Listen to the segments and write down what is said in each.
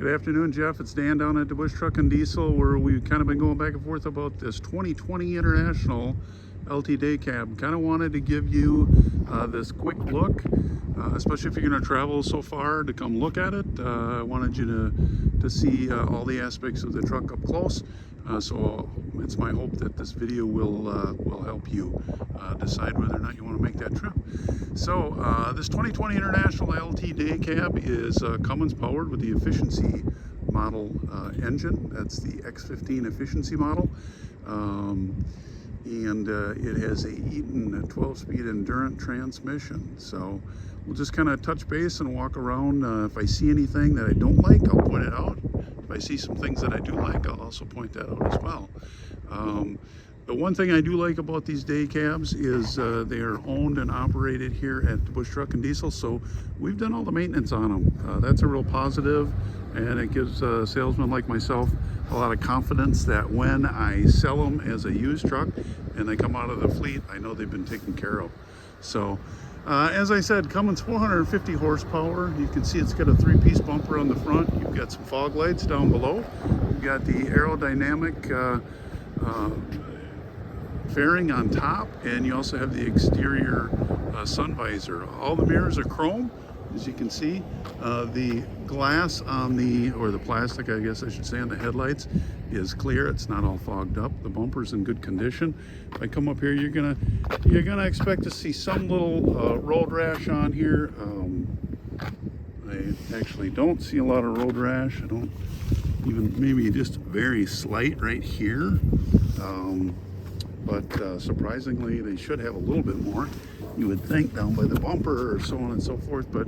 Good afternoon, Jeff. It's Dan down at the Bauche Truck and Diesel, where we've kind of been going back and forth about this 2020 International LT Day Cab. Kind of wanted to give you this quick look, especially if you're going to travel so far to come look at it. I wanted you to see all the aspects of the truck up close. So it's my hope that this video will help you decide whether or not you want to make that trip. So this 2020 International LT Day Cab is Cummins powered with the efficiency model engine. That's the X15 efficiency model. And it has a Eaton 12-speed Endurant transmission. So we'll just kind of touch base and walk around. If I see anything that I don't like, I'll point it out. If I see some things that I do like, I'll also point that out as well. The one thing I do like about these day cabs is they are owned and operated here at the Bauche Truck and Diesel, so we've done all the maintenance on them. That's a real positive, and it gives salesmen like myself a lot of confidence that when I sell them as a used truck and they come out of the fleet, I know they've been taken care of. So as I said, Cummins 450 horsepower. You can see it's got a 3-piece bumper on the front. You've got some fog lights down below. You've got the aerodynamic fairing on top, and you also have the exterior sun visor. All the mirrors are chrome, as you can see. The glass on or the plastic, I guess I should say, on the headlights is clear. It's not all fogged up. The bumper's in good condition. If I come up here, you're gonna expect to see some little road rash on here. I actually don't see a lot of road rash. I don't even, maybe just very slight right here. But surprisingly, they should have a little bit more, you would think, down by the bumper or so on and so forth, but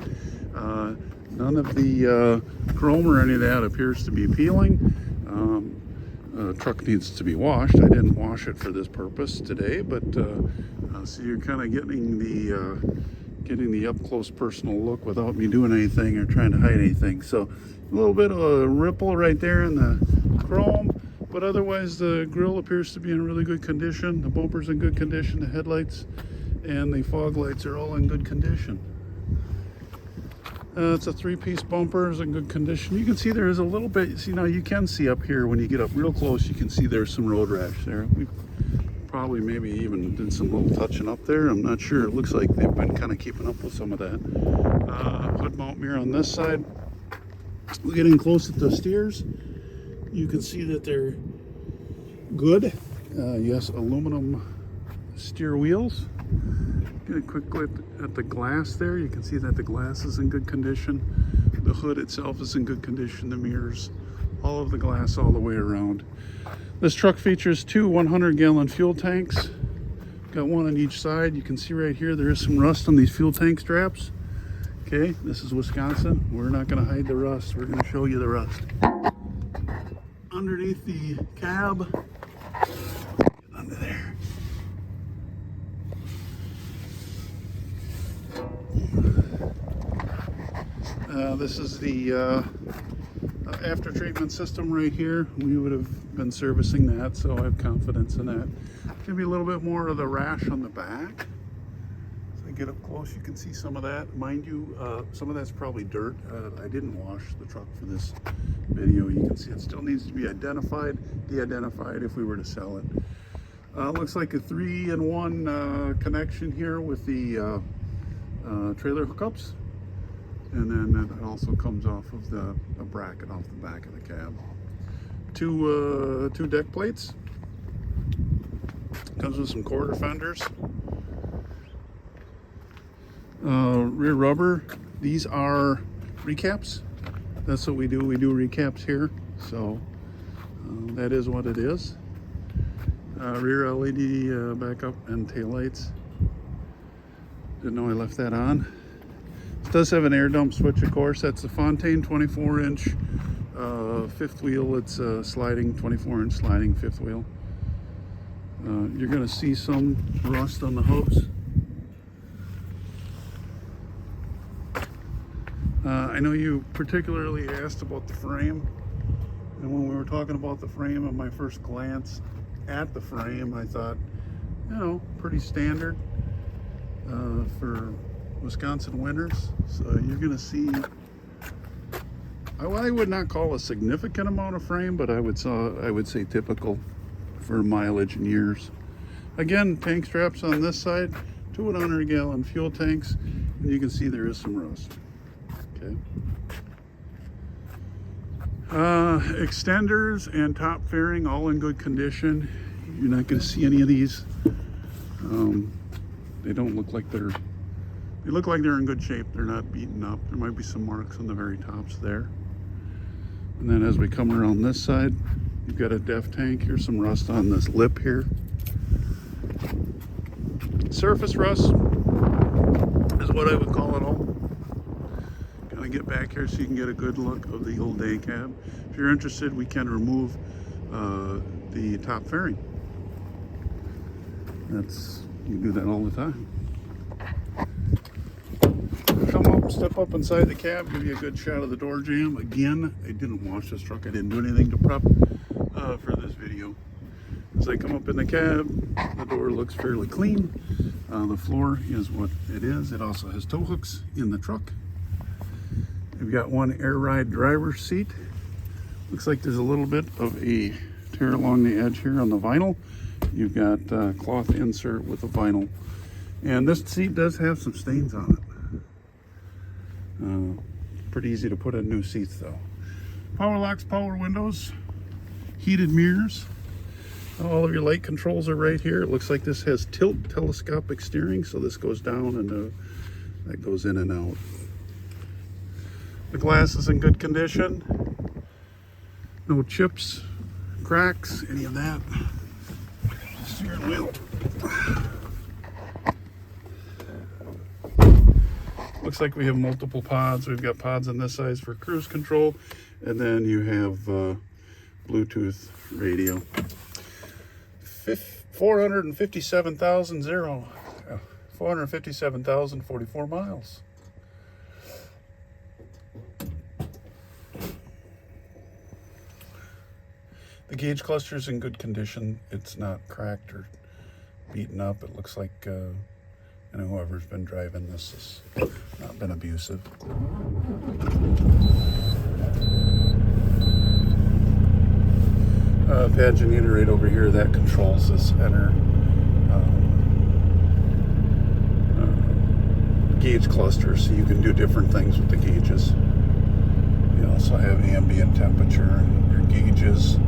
none of the chrome or any of that appears to be peeling. Truck needs to be washed. I didn't wash it for this purpose today, but so you're kind of getting the up-close personal look without me doing anything or trying to hide anything. So a little bit of a ripple right there in the chrome. But otherwise, the grille appears to be in really good condition. The bumper's in good condition. The headlights and the fog lights are all in good condition. It's a 3-piece bumper. It's in good condition. You can see there is a little bit. See, now you can see up here when you get up real close, you can see there's some road rash there. We probably maybe even did some little touching up there. I'm not sure. It looks like they've been kind of keeping up with some of that. Hood mount mirror on this side. We're getting close at the steers. You can see that they're good. Yes, aluminum steer wheels. Get a quick look at the glass there. You can see that the glass is in good condition. The hood itself is in good condition. The mirrors, all of the glass all the way around. This truck features 2 100-gallon fuel tanks. Got one on each side. You can see right here there is some rust on these fuel tank straps. Okay, this is Wisconsin. We're not going to hide the rust. We're going to show you the rust. Underneath the cab, get under there. This is the after treatment system right here. We would have been servicing that, so I have confidence in that. Give me a little bit more of the rash on the back. As I get up close, you can see some of that. Mind you, some of that's probably dirt. I didn't wash the truck for this video. You can see it still needs to be identified, de-identified if we were to sell it. Looks like a 3-in-1 connection here with the trailer hookups, and then that also comes off of the bracket off the back of the cab. Two deck plates. Comes with some quarter fenders. Rear rubber. These are recaps. That's what we do. We do recaps here. So that is what it is. Rear LED backup and tail lights. Didn't know I left that on. It does have an air dump switch, of course. That's the Fontaine 24-inch fifth wheel. It's sliding 24-inch sliding fifth wheel. You're going to see some rust on the hubs. I know you particularly asked about the frame, and when we were talking about the frame, at my first glance at the frame, I thought, you know, pretty standard for Wisconsin winters. So you're going to see I would not call a significant amount of frame, but I would say typical for mileage and years. Again, tank straps on this side, 2 100-gallon fuel tanks, and you can see there is some rust. Okay. Extenders and top fairing all in good condition. You're not going to see any of these. They don't look like they look like they're in good shape. They're not beaten up. There might be some marks on the very tops there. And then as we come around this side, you've got a def tank. Here's some rust on this lip here. Surface rust is what I would call it all. Gonna get back here so you can get a good look of the old day cab. If you're interested, we can remove the top fairing. You do that all the time. Come up, step up inside the cab, give you a good shot of the door jamb. Again, I didn't wash this truck. I didn't do anything to prep for this video. As I come up in the cab, the door looks fairly clean. The floor is what it is. It also has tow hooks in the truck. You've got one air ride driver's seat. Looks like there's a little bit of a tear along the edge here on the vinyl. You've got a cloth insert with a vinyl. And this seat does have some stains on it. Pretty easy to put in new seats though. Power locks, power windows, heated mirrors. All of your light controls are right here. It looks like this has tilt telescopic steering, so this goes down and that goes in and out. The glass is in good condition. No chips, cracks, any of that. Steering wheel. Looks like we have multiple pods. We've got pods on this size for cruise control, and then you have Bluetooth radio. 457,044 miles. The gauge cluster is in good condition. It's not cracked or beaten up. It looks like whoever's been driving this has not been abusive. Paginator right over here, that controls this enter gauge cluster, so you can do different things with the gauges. You also have ambient temperature, your gauges,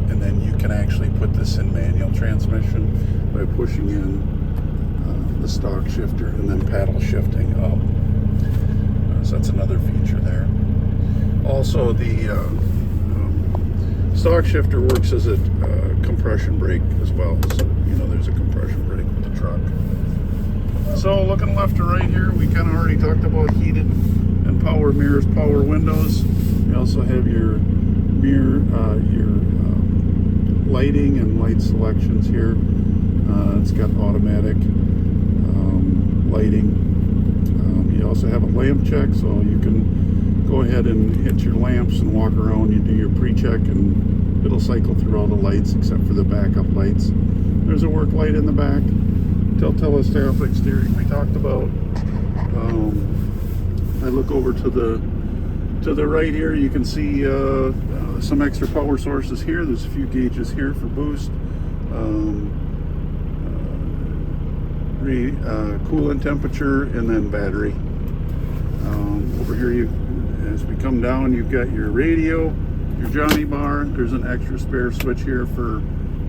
and then you can actually put this in manual transmission by pushing in the stock shifter and then paddle shifting up. So that's another feature there. Also, the stock shifter works as a compression brake as well. So, there's a compression brake with the truck. So looking left to right here, we kind of already talked about heated and power mirrors, power windows. You also have your mirror, lighting and light selections here. It's got automatic lighting. You also have a lamp check, so you can go ahead and hit your lamps and walk around. You do your pre-check and it'll cycle through all the lights except for the backup lights. There's a work light in the back. Telescopic steering we talked about. I look over to the right here, you can see some extra power sources here. There's a few gauges here for boost, coolant temperature, and then battery. Over here, as we come down, you've got your radio, your Johnny bar. There's an extra spare switch here for,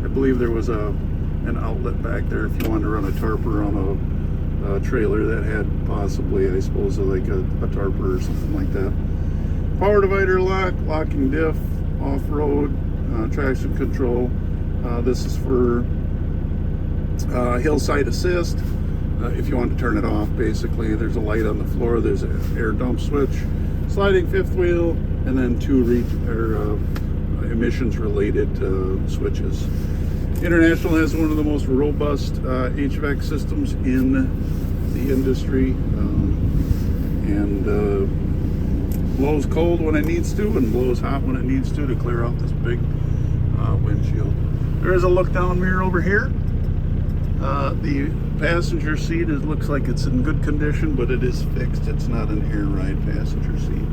I believe there was an outlet back there if you wanted to run a tarper on a trailer that had possibly, I suppose, like a tarper or something like that. Power divider lock, locking diff, off-road, traction control. This is for hillside assist. If you want to turn it off, basically, there's a light on the floor. There's an air dump switch, sliding fifth wheel, and then two emissions-related switches. International has one of the most robust HVAC systems in the industry, and blows cold when it needs to and blows hot when it needs to clear out this big windshield. There's a look down mirror over here. The passenger seat looks like it's in good condition, but it is fixed. It's not an air ride passenger seat.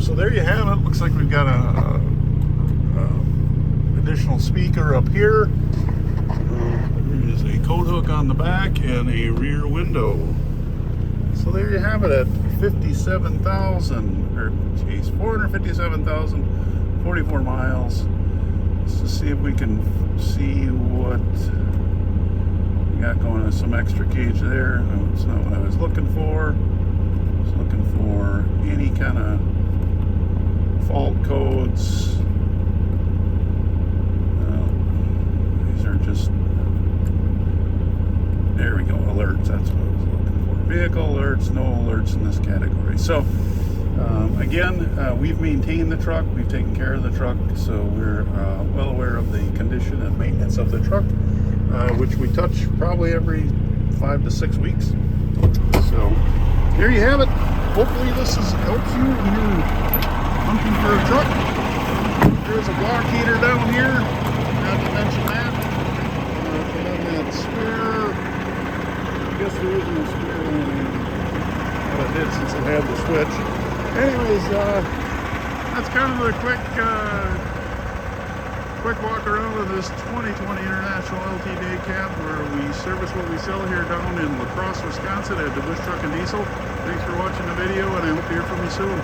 So there you have it. Looks like we've got a additional speaker up here. There is a coat hook on the back and a rear window. So there you have it at 57,000, or geez, 457,000, 44 miles. Let's just see if we can see what we got going on. Some extra cage there. No, it's not what I was looking for. I was looking for any kind of fault codes. These are just, there we go, alerts. That's what I was looking for. Vehicle alerts, no alerts in this category. So again, we've maintained the truck, we've taken care of the truck, so we're well aware of the condition and maintenance of the truck, which we touch probably every 5 to 6 weeks. So there you have it. Hopefully this helps you when you're hunting for a truck. There's a block heater down here, forgot to mention that. And then that spare, I guess there isn't a spare one here. Well, it did since it had the switch. Anyways, that's kind of a quick walk around of this 2020 International LT Day Cab, where we service what we sell here down in La Crosse, Wisconsin at the Bush Truck and Diesel. Thanks for watching the video, and I hope to hear from you soon.